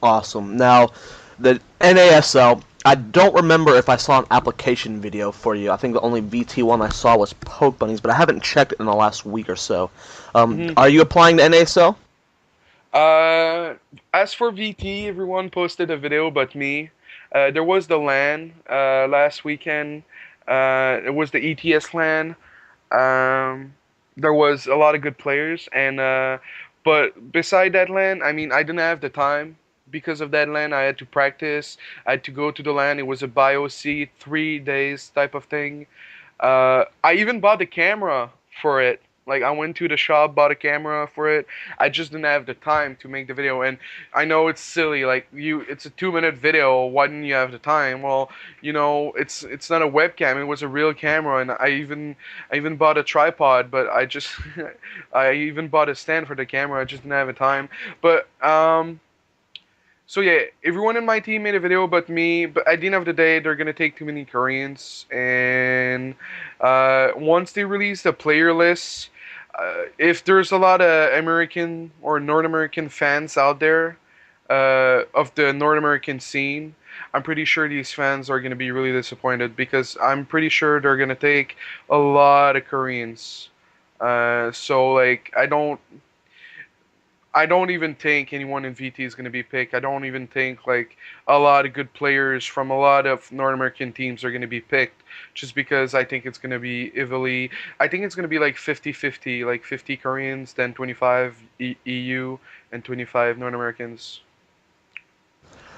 Awesome. Now, the NASL, I don't remember if I saw an application video for you. I think the only VT one I saw was Poke Bunnies, but I haven't checked it in the last week or so. Hmm. Are you applying to NASL? Uh, as for VT, everyone posted a video but me. There was the LAN last weekend. It was the ETS LAN. Um, there was a lot of good players, and but beside that LAN, I mean, I didn't have the time because of that LAN. I had to practice. I had to go to the LAN. It was a BIOC 3 days type of thing. I even bought the camera for it. Like I went to the shop, bought a camera for it. I just didn't have the time to make the video, and I know it's silly. Like it's a 2 minute video. Why didn't you have the time? Well, it's not a webcam. It was a real camera, and I even bought a tripod, but I just I even bought a stand for the camera. I just didn't have the time. But so yeah, everyone in my team made a video but me. But at the end of the day, they're gonna take too many Koreans, and once they release the player list, if there's a lot of American or North American fans out there of the North American scene, I'm pretty sure these fans are gonna be really disappointed because I'm pretty sure they're gonna take a lot of Koreans. So like I don't even think anyone in VT is going to be picked. I don't even think like a lot of good players from a lot of North American teams are going to be picked just because I think it's going to be evenly. I think it's going to be like 50-50, like 50 Koreans, then 25 EU, and 25 North Americans.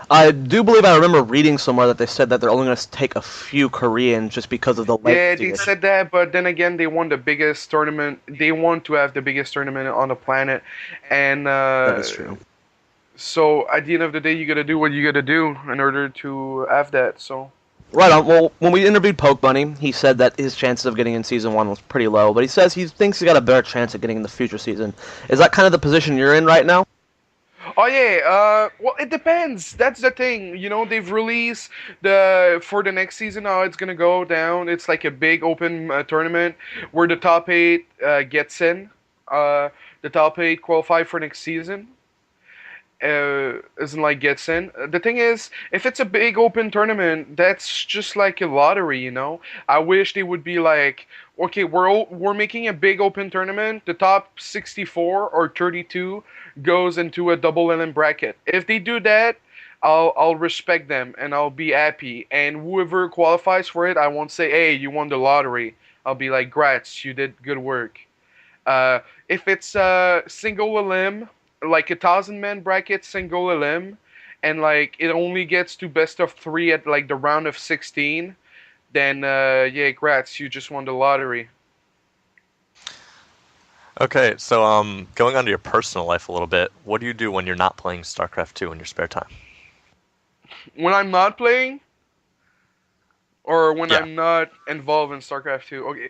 I do believe I remember reading somewhere that they said that they're only going to take a few Koreans just because of the Yeah, legacy they issue. said that, but then again, they won the biggest tournament. They want to have the biggest tournament on the planet, and That is true. so at the end of the day, you gotta do what you gotta do in order to have that. So. Right on. Well, when we interviewed Poke Bunny, he said that his chances of getting in season one was pretty low, but he says he thinks he's got a better chance of getting in the future season. Is that kind of the position you're in right now? Oh yeah, well it depends. That's the thing. They've released the for the next season how it's gonna go down. It's like a big open tournament where the top eight gets in. Uh, the top eight qualify for next season. Isn't like gets in. The thing is, if it's a big open tournament, that's just like a lottery. I wish they would be like, okay, we're making a big open tournament. The top 64 or 32 goes into a double element bracket. If they do that, I'll respect them and I'll be happy. And whoever qualifies for it, I won't say, hey, you won the lottery. I'll be like, grats, you did good work. If it's a single elim, like 1,000 man bracket single elim, and like it only gets to best of three at like the round of 16, then yeah, grats, you just won the lottery. Okay, so going on to your personal life a little bit, what do you do when you're not playing StarCraft 2 in your spare time? When I'm not playing, or when Yeah. I'm not involved in StarCraft 2. Okay,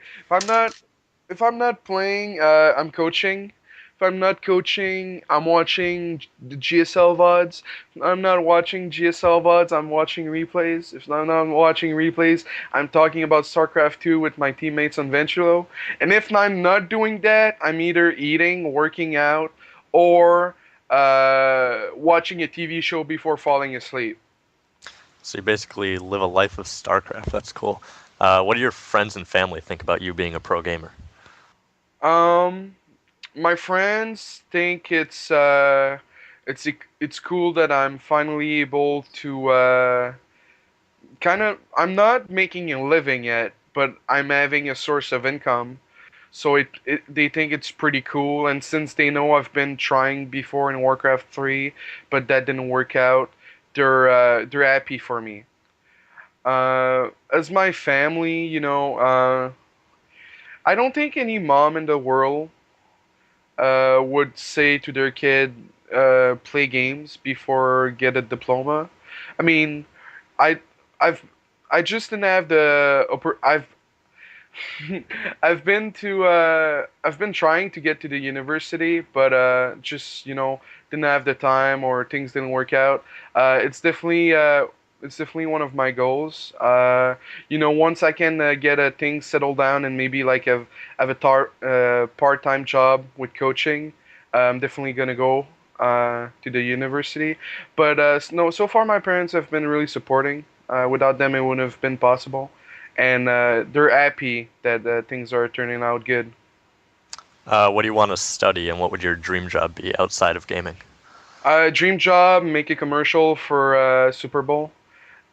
if I'm not playing, I'm coaching. If I'm not coaching, I'm watching the GSL VODs. If I'm not watching GSL VODs, I'm watching replays. If I'm not watching replays, I'm talking about StarCraft 2 with my teammates on Ventulo. And if I'm not doing that, I'm either eating, working out, or watching a TV show before falling asleep. So you basically live a life of StarCraft. That's cool. What do your friends and family think about you being a pro gamer? Um, my friends think it's cool that I'm finally able to kind of I'm not making a living yet, but I'm having a source of income. So they think it's pretty cool, and since they know I've been trying before in Warcraft 3, but that didn't work out, they're happy for me. As my family, I don't think any mom in the world would say to their kid, play games before get a diploma. I mean, I I've I just didn't have I've been trying to get to the university, but just didn't have the time or things didn't work out. It's definitely one of my goals. Once I can get a thing settled down and maybe like have a part-time job with coaching, I'm definitely gonna go. to the university. But no, so far my parents have been really supporting. Without them, it wouldn't have been possible, and they're happy that things are turning out good. What do you want to study, and what would your dream job be outside of gaming? Dream job, make a commercial for Super Bowl.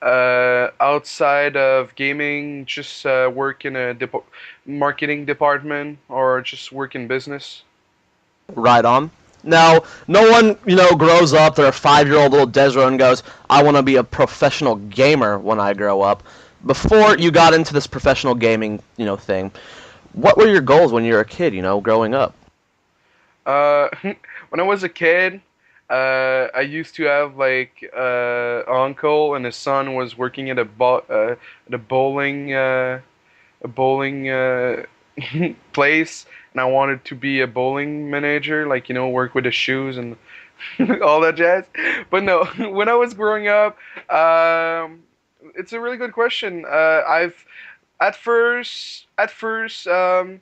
Outside of gaming, just work in a marketing department or just work in business. Right on. Now, no one, grows up, they're a 5-year-old little DesRow and goes, I want to be a professional gamer when I grow up. Before you got into this professional gaming, thing, what were your goals when you were a kid, growing up? Uh, when I was a kid, I used to have like an uncle and his son was working at a bowling place, and I wanted to be a bowling manager, like work with the shoes and all that jazz. But no, when I was growing up, it's a really good question. I've at first, when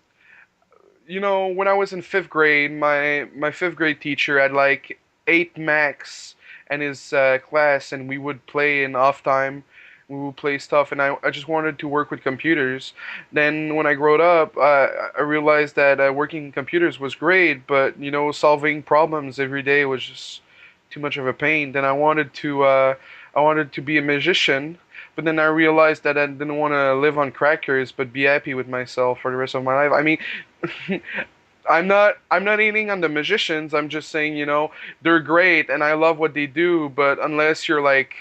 I was in fifth grade, my fifth grade teacher had like 8 Macs in his class, and we would play in off time. We would play stuff, and I just wanted to work with computers. Then when I growed up, I realized that working in computers was great, but solving problems every day was just too much of a pain. Then I wanted to be a magician, but then I realized that I didn't want to live on crackers, but be happy with myself for the rest of my life. I mean, I'm not eating on the magicians. I'm just saying, they're great and I love what they do, but unless you're like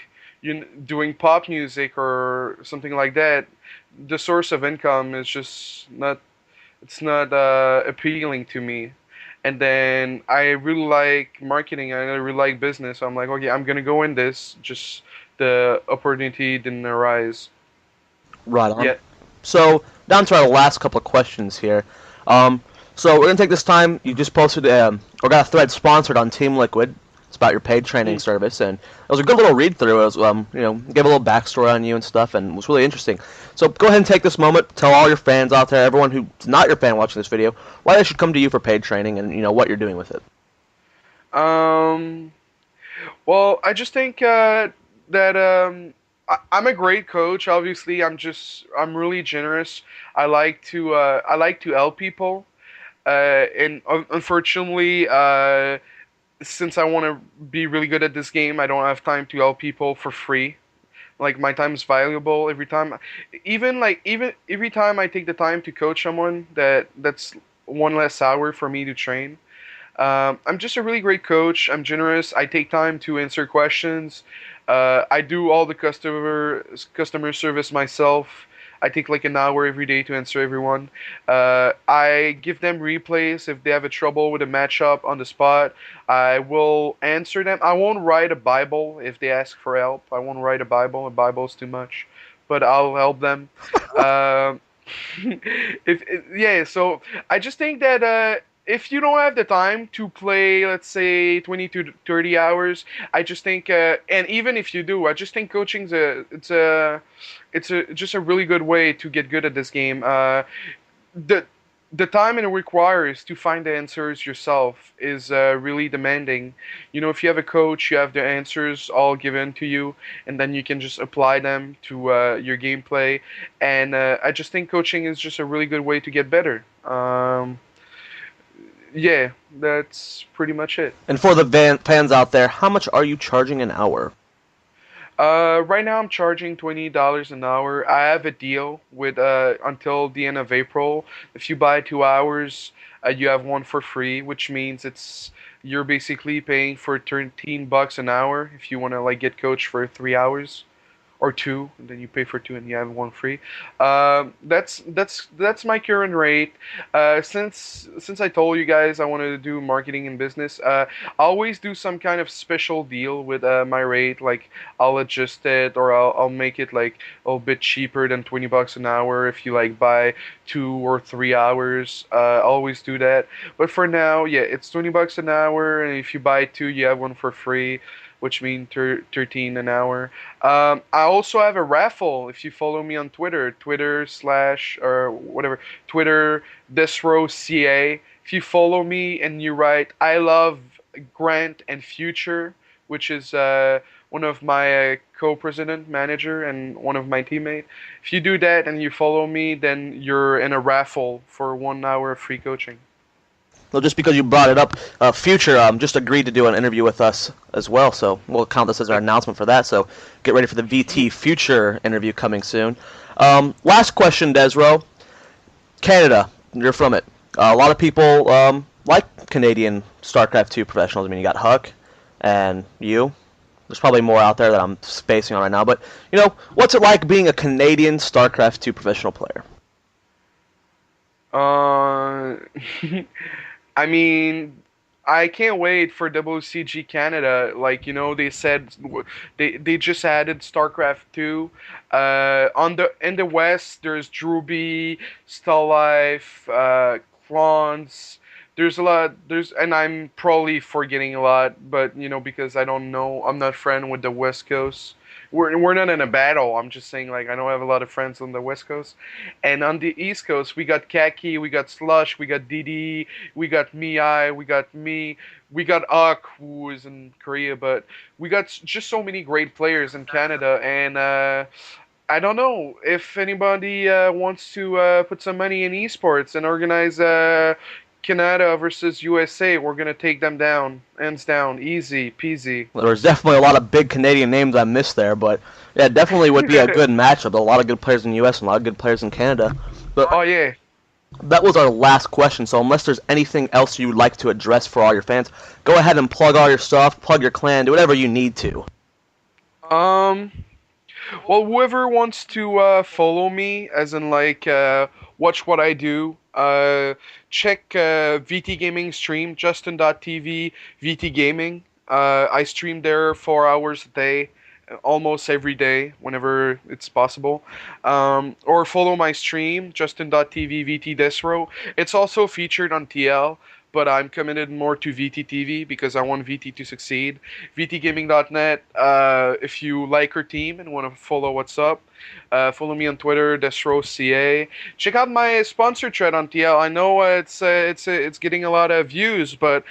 doing pop music or something like that, the source of income is just not it's not appealing to me. And then I really like marketing. I really like business. So I'm like, okay, I'm gonna go in this. Just the opportunity didn't arise Right on. yet. So, down to our last couple of questions here. Um, so we're gonna take this time. You just posted, or got a thread sponsored on Team Liquid. It's about your paid training service, and it was a good little read through. It was, gave a little backstory on you and stuff, and it was really interesting. So go ahead and take this moment, tell all your fans out there, everyone who's not your fan watching this video, why they should come to you for paid training, and what you're doing with it. Um, well, I just think that I'm a great coach. Obviously, I'm really generous. I like to help people. And unfortunately, since I want to be really good at this game, I don't have time to help people for free. Like my time is valuable every time. Even every time I take the time to coach someone, that's one less hour for me to train. I'm just a really great coach. I'm generous. I take time to answer questions. I do all the customer service myself. I take like an hour every day to answer everyone. I give them replays if they have a trouble with a matchup on the spot. I will answer them. I won't write a Bible if they ask for help. I won't write a Bible. A Bible's too much, but I'll help them. Um yeah, so I just think that if you don't have the time to play, let's say 20 to 30 hours, I just think, and even if you do, I just think coaching's a just a really good way to get good at this game. The the time it requires to find the answers yourself is really demanding. If you have a coach, you have the answers all given to you, and then you can just apply them to your gameplay. And I just think coaching is just a really good way to get better. Yeah, that's pretty much it. And for the fans out there, how much are you charging an hour? Right now I'm charging $20 an hour. I have a deal with until the end of April. If you buy 2 hours, you have one for free, which means you're basically paying for $13 an hour if you want to like get coached for 3 hours or two, and then you pay for two and you have one free. That's my current rate. Since I told you guys I wanted to do marketing and business, I always do some kind of special deal with my rate. Like I'll adjust it or I'll make it like a little bit cheaper than $20 an hour if you like buy 2 or 3 hours. I always do that. But for now, yeah, it's $20 an hour, and if you buy two, you have one for free, which means 13 an hour. I also have a raffle. If you follow me on Twitter, Twitter slash or whatever, Twitter VTdesRow CA. If you follow me and you write "I love Grant and Future, which is one of my co-president, manager, and one of my teammate. If you do that and you follow me, then you're in a raffle for 1 hour of free coaching. Well, just because you brought it up, Future just agreed to do an interview with us as well, so we'll count this as our announcement for that. So get ready for the VT Future interview coming soon. Last question, DesRow. Canada, you're from it. A lot of people like Canadian StarCraft 2 professionals. I mean, you got Huck and you. There's probably more out there that I'm spacing on right now, but you know, what's it like being a Canadian StarCraft 2 professional player? I mean, I can't wait for WCG Canada. Like, you know, they said they just added StarCraft 2. In the West, there's Druby, Star Life, Clones. There's a lot. And I'm probably forgetting a lot, but you know, because I don't know, I'm not friend with the West Coast. We're not in a battle. I'm just saying, like, I know I have a lot of friends on the West Coast, and on the East Coast, we got Kaki, we got Slush, we got Didi, we got Mii, we got me, we got Uck, who is in Korea, but we got just so many great players in Canada, and I don't know if anybody wants to put some money in esports and organize Canada versus USA. We're gonna take them down, hands down, easy peasy. Well, there's definitely a lot of big Canadian names I missed there, but yeah, definitely would be a good matchup. A lot of good players in the U.S. and a lot of good players in Canada. But Oh yeah. that was our last question, so unless there's anything else you would like to address for all your fans, go ahead and plug all your stuff, plug your clan, do whatever you need to. Well, whoever wants to follow me, as in like watch what I do, check VT Gaming stream, Justin.tv, VT Gaming. I stream there 4 hours a day, almost every day, whenever it's possible. Or follow my stream, Justin.tv, VTdesRow. It's also featured on TL, but I'm committed more to VTTV because I want VT to succeed. VTgaming.net, if you like our team and want to follow what's up, follow me on Twitter, DesRowCA. Check out my sponsor thread on TL. I know it's getting a lot of views, but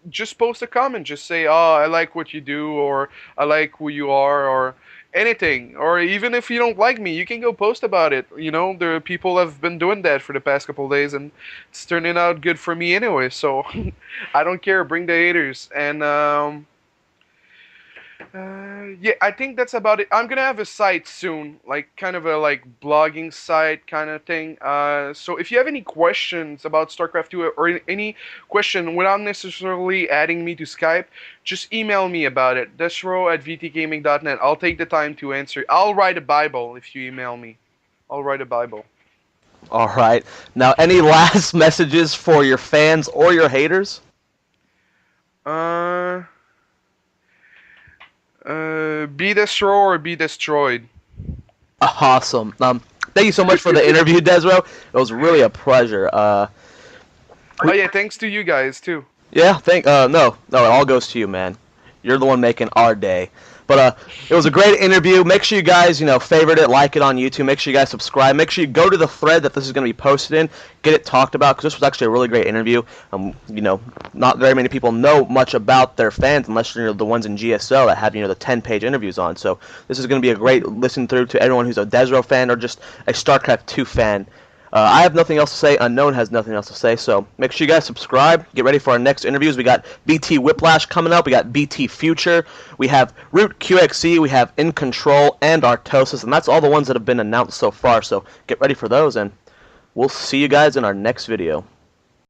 just post a comment. Just say, oh, I like what you do, or I like who you are, or anything. Or even if you don't like me, you can go post about it. You know, there are people have been doing that for the past couple of days, and it's turning out good for me anyway. So I don't care. Bring the haters. And yeah, I think that's about it. I'm gonna have a site soon, like kind of a like blogging site kind of thing. So if you have any questions about StarCraft 2 or any question without necessarily adding me to Skype, just email me about it. DesRow@vtgaming.net. I'll take the time to answer. I'll write a Bible if you email me. I'll write a Bible. All right. Now, any last messages for your fans or your haters? Be destroyed or be destroyed. Awesome. Thank you so much for the interview, DesRow. It was really a pleasure. Oh yeah, thanks to you guys too. Yeah, no, it all goes to you, man. You're the one making our day. But it was a great interview. Make sure you guys, favorite it, like it on YouTube. Make sure you guys subscribe. Make sure you go to the thread that this is going to be posted in, get it talked about, because this was actually a really great interview. Not very many people know much about their fans unless you're the ones in GSO that have, the 10-page interviews on. So this is going to be a great listen through to everyone who's a DesRow fan or just a StarCraft 2 fan. I have nothing else to say. Unknown has nothing else to say. So make sure you guys subscribe. Get ready for our next interviews. We got BT Whiplash coming up. We got BT Future. We have Root QXE. We have In Control and Artosis. And that's all the ones that have been announced so far. So get ready for those. And we'll see you guys in our next video.